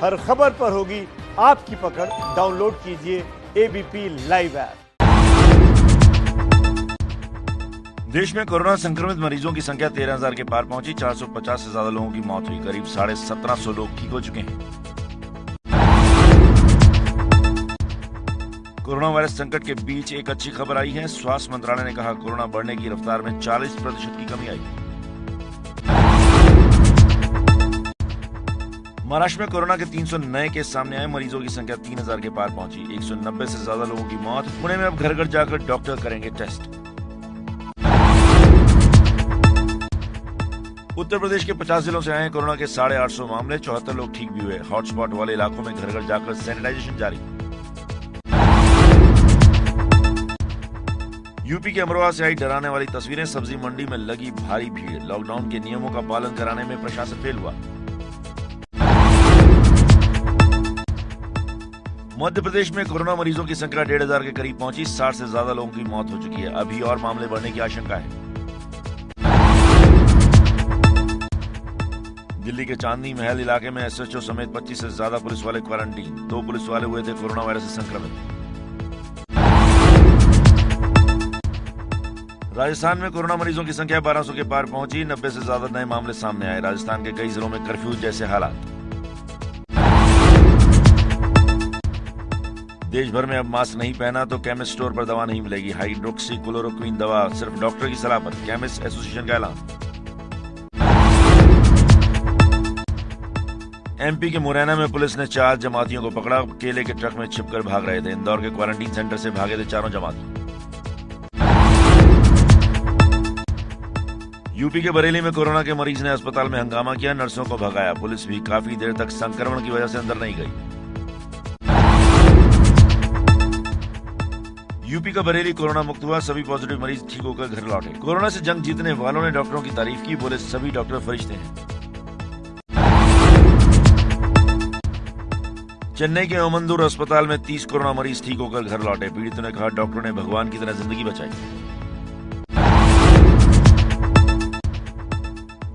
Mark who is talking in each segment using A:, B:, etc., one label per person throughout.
A: हर खबर पर होगी आपकी पकड़। डाउनलोड कीजिए एबीपी लाइव ऐप।
B: देश में कोरोना संक्रमित मरीजों की संख्या 13,000 के पार पहुंची। 450 से ज्यादा लोगों की मौत हुई। करीब 1750 लोग ठीक हो चुके हैं। कोरोना वायरस संकट के बीच एक अच्छी खबर आई है। स्वास्थ्य मंत्रालय ने कहा, कोरोना बढ़ने की रफ्तार में 40% की कमी आई। महाराष्ट्र में कोरोना के 300 नए केस सामने आए। मरीजों की संख्या 3,000 के पार पहुंची। 190 से ज्यादा लोगों की मौत। पुणे में अब घर घर जाकर डॉक्टर करेंगे टेस्ट। उत्तर प्रदेश के 50 जिलों से आए कोरोना के 850 मामले। 74 लोग ठीक भी हुए। हॉटस्पॉट वाले इलाकों में घर घर जाकर सैनिटाइजेशन जारी। यूपी के अमरोहा से आई डराने वाली तस्वीरें। सब्जी मंडी में लगी भारी भीड़। लॉकडाउन के नियमों का पालन कराने में प्रशासन फेल हुआ। मध्य प्रदेश में कोरोना मरीजों की संख्या 1,500 के करीब पहुंची। 60 से ज्यादा लोगों की मौत हो चुकी है। अभी और मामले बढ़ने की आशंका है। दिल्ली के चांदनी महल इलाके में एसएचओ समेत 25 से ज्यादा पुलिस वाले क्वारंटीन। 2 पुलिस वाले हुए थे कोरोना वायरस से संक्रमित। राजस्थान में कोरोना मरीजों की संख्या 1200 के पार पहुंची। 90 से ज्यादा नए मामले सामने आए। राजस्थान के कई जिलों में कर्फ्यू जैसे हालात। देश भर में अब मास्क नहीं पहना तो केमिस्ट स्टोर पर दवा नहीं मिलेगी। हाइड्रोक्सी क्लोरोक्वीन दवा सिर्फ डॉक्टर की सलाह पर। केमिस्ट एसोसिएशन का ऐलान। एमपी के मुरैना में पुलिस ने 4 जमातियों को पकड़ा। केले के ट्रक में छिपकर भाग रहे थे। इंदौर के क्वारंटीन सेंटर से भागे थे 4 जमाती। यूपी के बरेली में कोरोना के मरीज ने अस्पताल में हंगामा किया। नर्सों को भगाया। पुलिस भी काफी देर तक संक्रमण की वजह से अंदर नहीं गई। यूपी का बरेली कोरोना मुक्त हुआ। सभी पॉजिटिव मरीज ठीक होकर घर लौटे। कोरोना से जंग जीतने वालों ने डॉक्टरों की तारीफ की। बोले, सभी डॉक्टर फरिश्ते हैं। चेन्नई के ओमंदूर अस्पताल में 30 कोरोना मरीज ठीक होकर घर लौटे। पीड़ितों ने कहा, डॉक्टरों ने भगवान की तरह जिंदगी बचाई।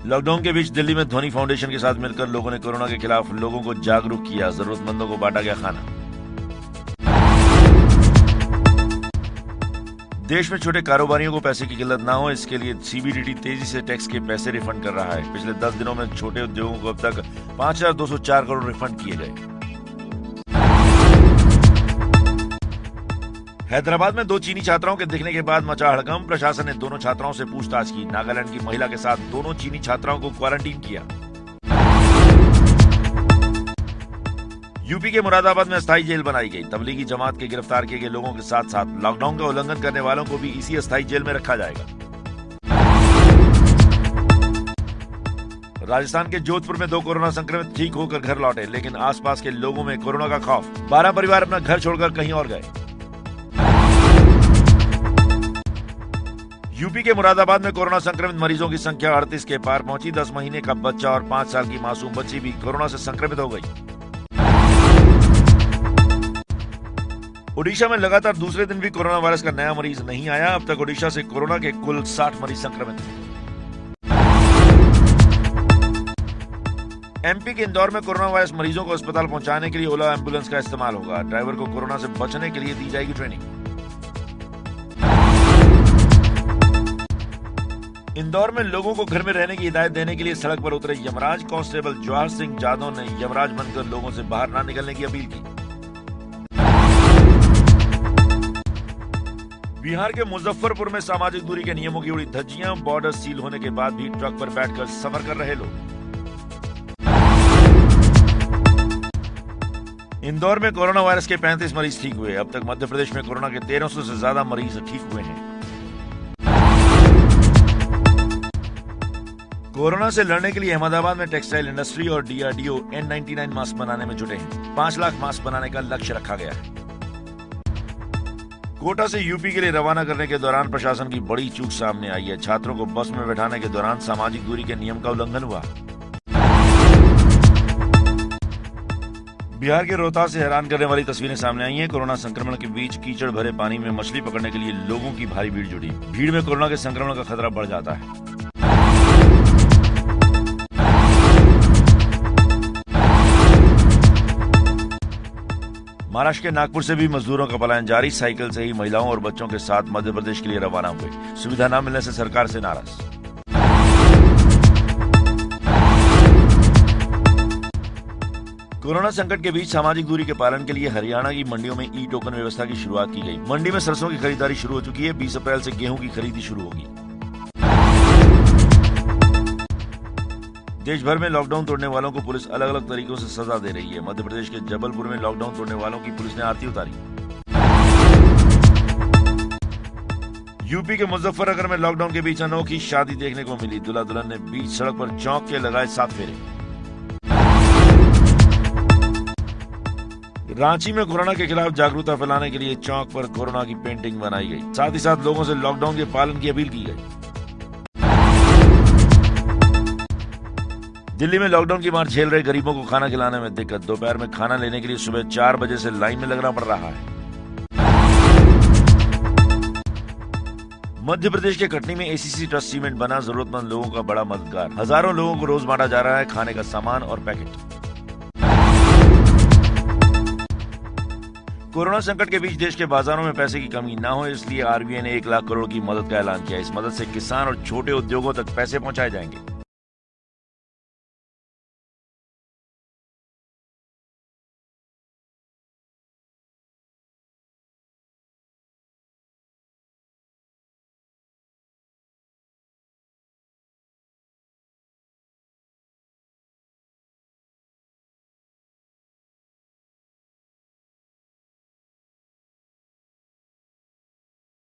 B: लॉकडाउन के बीच दिल्ली में ध्वनि फाउंडेशन के साथ मिलकर लोगों ने कोरोना के खिलाफ लोगों को जागरूक किया। जरूरतमंदों को बांटा गया खाना। देश में छोटे कारोबारियों को पैसे की किल्लत ना हो, इसके लिए सीबीडीटी तेजी से टैक्स के पैसे रिफंड कर रहा है। पिछले 10 दिनों में छोटे उद्योगों को अब तक 5,204 करोड़ रिफंड किए गए। हैदराबाद में 2 चीनी छात्राओं के दिखने के बाद मचा हड़कंप। प्रशासन ने दोनों छात्राओं से पूछताछ की। नागालैंड की महिला के साथ दोनों चीनी छात्राओं को क्वारंटीन किया। यूपी के मुरादाबाद में अस्थायी जेल बनाई गई। तबलीगी जमात के गिरफ्तार किए गए लोगों के साथ साथ लॉकडाउन का उल्लंघन करने वालों को भी इसी अस्थायी जेल में रखा जाएगा। राजस्थान के जोधपुर में 2 कोरोना संक्रमित ठीक होकर घर लौटे, लेकिन आसपास के लोगों में कोरोना का खौफ। 12 परिवार अपना घर छोड़कर कहीं और गए। यूपी के मुरादाबाद में कोरोना संक्रमित मरीजों की संख्या 38 के पार पहुंची। 10 महीने का बच्चा और 5 साल की मासूम बच्ची भी कोरोना से संक्रमित हो गई। ओडिशा में लगातार दूसरे दिन भी कोरोना वायरस का नया मरीज नहीं आया। अब तक ओडिशा से कोरोना के कुल 60 मरीज संक्रमित हैं। एमपी के इंदौर में कोरोना वायरस मरीजों को अस्पताल पहुंचाने के लिए ओला एम्बुलेंस का इस्तेमाल होगा। ड्राइवर को कोरोना से बचने के लिए दी जाएगी ट्रेनिंग। इंदौर में लोगों को घर में रहने की हिदायत देने के लिए सड़क पर उतरे यमराज। कांस्टेबल जवाहर सिंह जाधव ने यमराज बनकर लोगों से बाहर न निकलने की अपील की। बिहार के मुजफ्फरपुर में सामाजिक दूरी के नियमों की उड़ी धज्जियां। बॉर्डर सील होने के बाद भी ट्रक पर बैठकर सफर कर रहे लोग। इंदौर में कोरोना वायरस के 35 मरीज ठीक हुए। अब तक मध्य प्रदेश में कोरोना के 1300 से ज्यादा मरीज ठीक हुए हैं। कोरोना से लड़ने के लिए अहमदाबाद में टेक्सटाइल इंडस्ट्री और डीआरडीओ N99 मास्क बनाने में जुटे हैं। 5 लाख मास्क बनाने का लक्ष्य रखा गया है। कोटा से यूपी के लिए रवाना करने के दौरान प्रशासन की बड़ी चूक सामने आई है। छात्रों को बस में बैठाने के दौरान सामाजिक दूरी के नियम का उल्लंघन हुआ। बिहार के रोहतास से हैरान करने वाली तस्वीरें सामने आई हैं। कोरोना संक्रमण के बीच कीचड़ भरे पानी में मछली पकड़ने के लिए लोगों की भारी भीड़ जुटी। भीड़ में कोरोना के संक्रमण का खतरा बढ़ जाता है। महाराष्ट्र के नागपुर से भी मजदूरों का पलायन जारी। साइकिल से ही महिलाओं और बच्चों के साथ मध्य प्रदेश के लिए रवाना हुए। सुविधा न मिलने से सरकार से नाराज। कोरोना संकट के बीच सामाजिक दूरी के पालन के लिए हरियाणा की मंडियों में ई टोकन व्यवस्था की शुरुआत की गई। मंडी में सरसों की खरीदारी शुरू हो चुकी है। 20 अप्रैल से गेहूं की खरीदी शुरू होगी। देश भर में लॉकडाउन तोड़ने वालों को पुलिस अलग अलग तरीकों से सजा दे रही है। मध्य प्रदेश के जबलपुर में लॉकडाउन तोड़ने वालों की पुलिस ने आरती उतारी। यूपी के मुजफ्फरनगर में लॉकडाउन के बीच अनोखी शादी देखने को मिली। दूल्हा दुल्हन ने बीच सड़क पर चौंक के लगाए 7 फेरे। रांची में कोरोना के खिलाफ जागरूकता फैलाने के लिए चौक पर कोरोना की पेंटिंग बनाई गई। साथ ही साथ लोगों से लॉकडाउन के पालन की अपील की गई। दिल्ली में लॉकडाउन की मार झेल रहे गरीबों को खाना खिलाने में दिक्कत। दोपहर में खाना लेने के लिए सुबह 4 बजे से लाइन में लगना पड़ रहा है। मध्य प्रदेश के कटनी में एसीसी ट्रस्ट सीमेंट बना जरूरतमंद लोगों का बड़ा मददगार। हजारों लोगों को रोज बांटा जा रहा है खाने का सामान और पैकेट। कोरोना संकट के बीच देश के बाजारों में पैसे की कमी ना हो, इसलिए आरबीआई ने 1 लाख करोड़ की मदद का ऐलान किया। इस मदद से किसान और छोटे उद्योगों तक पैसे पहुंचाए जाएंगे।